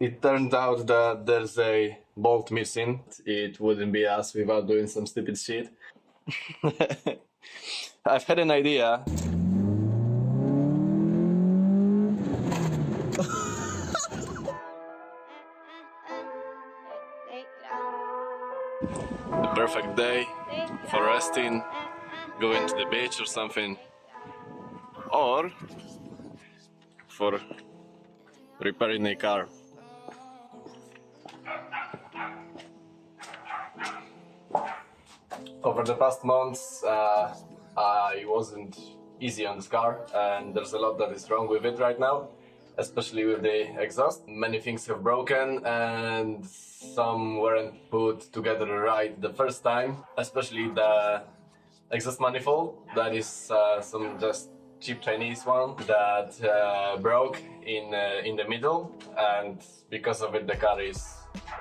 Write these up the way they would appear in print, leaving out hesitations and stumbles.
It turned out that there's a bolt missing. It wouldn't be us without doing some stupid shit. I've had an idea. The perfect day for resting, going to the beach or something, or for repairing a car. Over the past months, I wasn't easy on this car, and there's a lot that is wrong with it right now, especially with the exhaust. Many things have broken, and some weren't put together right the first time, especially the exhaust manifold. That is some just cheap Chinese one that broke in the middle, and because of it the car is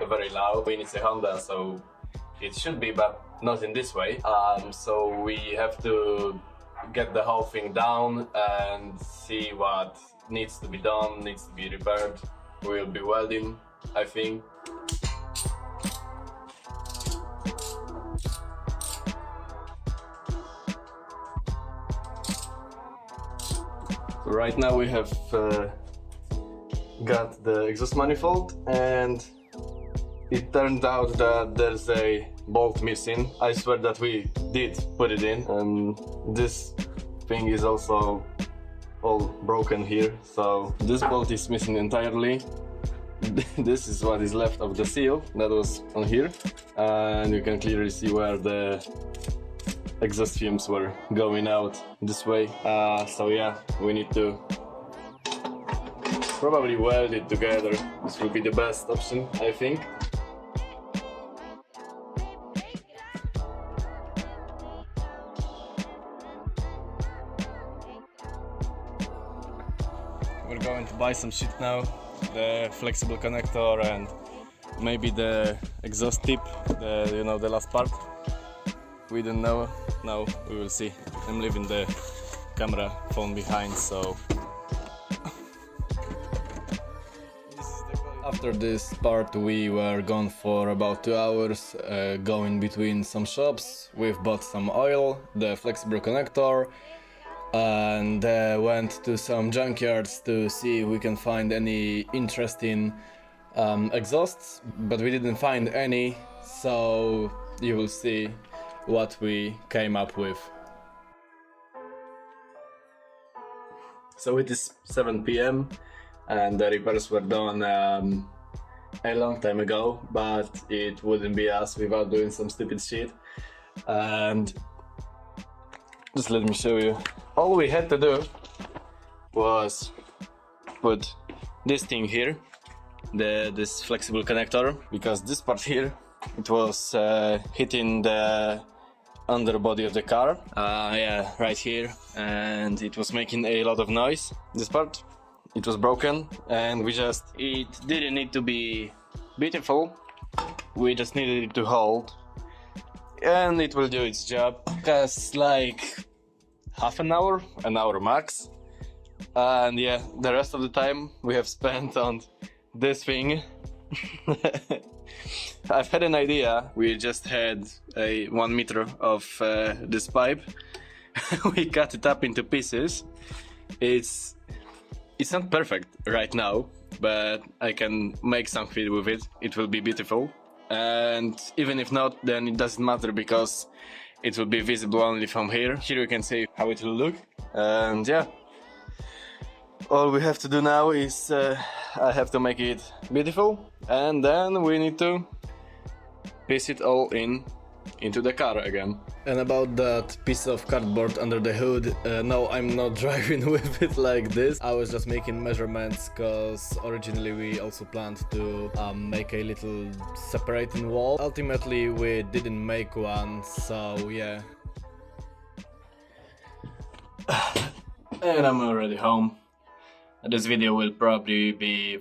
very loud. It's a Honda, so it should be, but not in this way. So we have to get the whole thing down and see what needs to be done, needs to be repaired. We'll be welding, I think. Right now we have got the exhaust manifold, and it turned out that there's a bolt missing. I swear that we did put it in. This thing is also all broken here, so this bolt is missing entirely. This is what is left of the seal that was on here, and you can clearly see where the exhaust fumes were going out this way. So yeah, we need to probably weld it together. This will be the best option, I think. We're going to buy some shit now, the flexible connector and maybe the exhaust tip, the last part. We don't know, now we will see. I'm leaving the camera phone behind, so... After this part we were gone for about 2 hours, going between some shops. We've bought some oil, the flexible connector, and went to some junkyards to see if we can find any interesting exhausts, but we didn't find any, so you will see what we came up with. So it is 7 p.m. and the repairs were done a long time ago, but it wouldn't be us without doing some stupid shit. And just let me show you. All we had to do was put this thing here, this flexible connector, because this part here, it was hitting the underbody of the car, yeah, right here, and it was making a lot of noise. This part, it was broken, and it didn't need to be beautiful, we just needed it to hold, and it will do its job. Because like half an hour max, and yeah, the rest of the time we have spent on this thing. I've had an idea. We just had a 1 meter of this pipe. We cut it up into pieces. It's not perfect right now, but I can make something with it. It will be beautiful, and even if not, then it doesn't matter, because it will be visible only from here. Here you can see how it will look, and yeah, all we have to do now is I have to make it beautiful, and then we need to piece it all into the car again. And about that piece of cardboard under the hood, no, I'm not driving with it like this. I was just making measurements, because originally we also planned to make a little separating wall. Ultimately we didn't make one, so yeah. And I'm already home. This video will probably be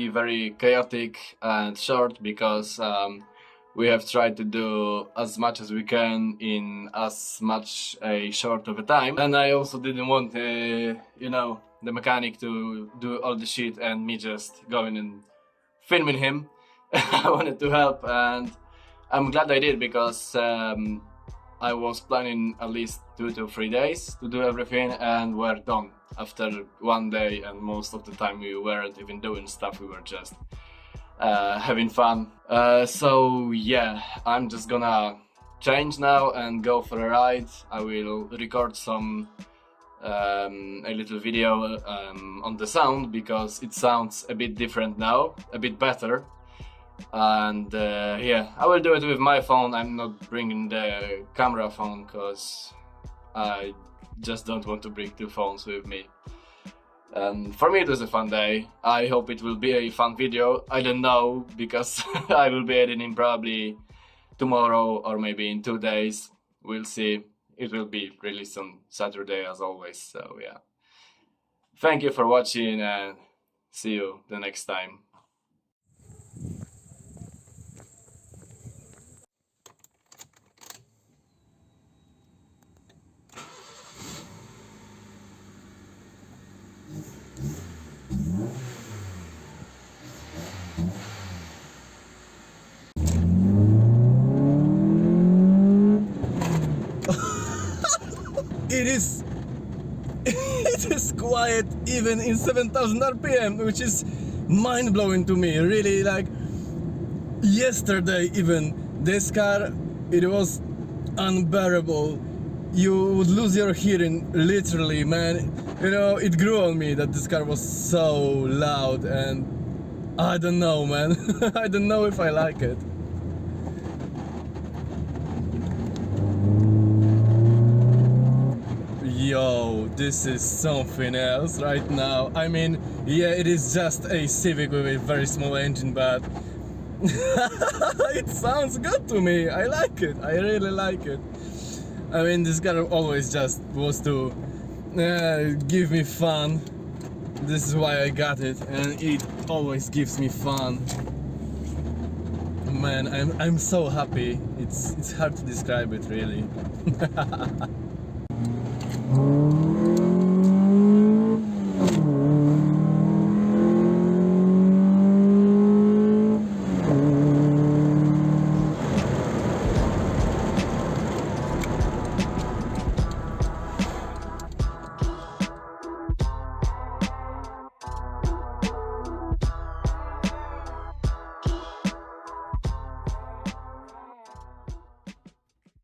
very chaotic and short, because we have tried to do as much as we can in as much a short of a time, and I also didn't want the mechanic to do all the shit and me just going and filming him. I wanted to help, and I'm glad I did, because I was planning at least 2 to 3 days to do everything, and we're done after 1 day, and most of the time we weren't even doing stuff, we were just having fun. So yeah, I'm just gonna change now and go for a ride. I will record a little video on the sound, because it sounds a bit different now, a bit better. And yeah, I will do it with my phone. I'm not bringing the camera phone because I just don't want to bring 2 phones with me. For me it was a fun day. I hope it will be a fun video. I don't know, because I will be editing probably tomorrow or maybe in 2 days. We'll see. It will be released on Saturday as always, so yeah. Thank you for watching, and see you the next time. It is quiet even in 7000 RPM, which is mind-blowing to me, really. Like yesterday even, this car, it was unbearable. You would lose your hearing, literally, man. You know, it grew on me that this car was so loud, and I don't know, man. I don't know if I like it. Yo, this is something else right now. I mean, yeah, it is just a Civic with a very small engine, but it sounds good to me. I like it. I really like it. I mean, this car always just was to give me fun. This is why I got it, and it always gives me fun. Man, I'm so happy. It's hard to describe it, really.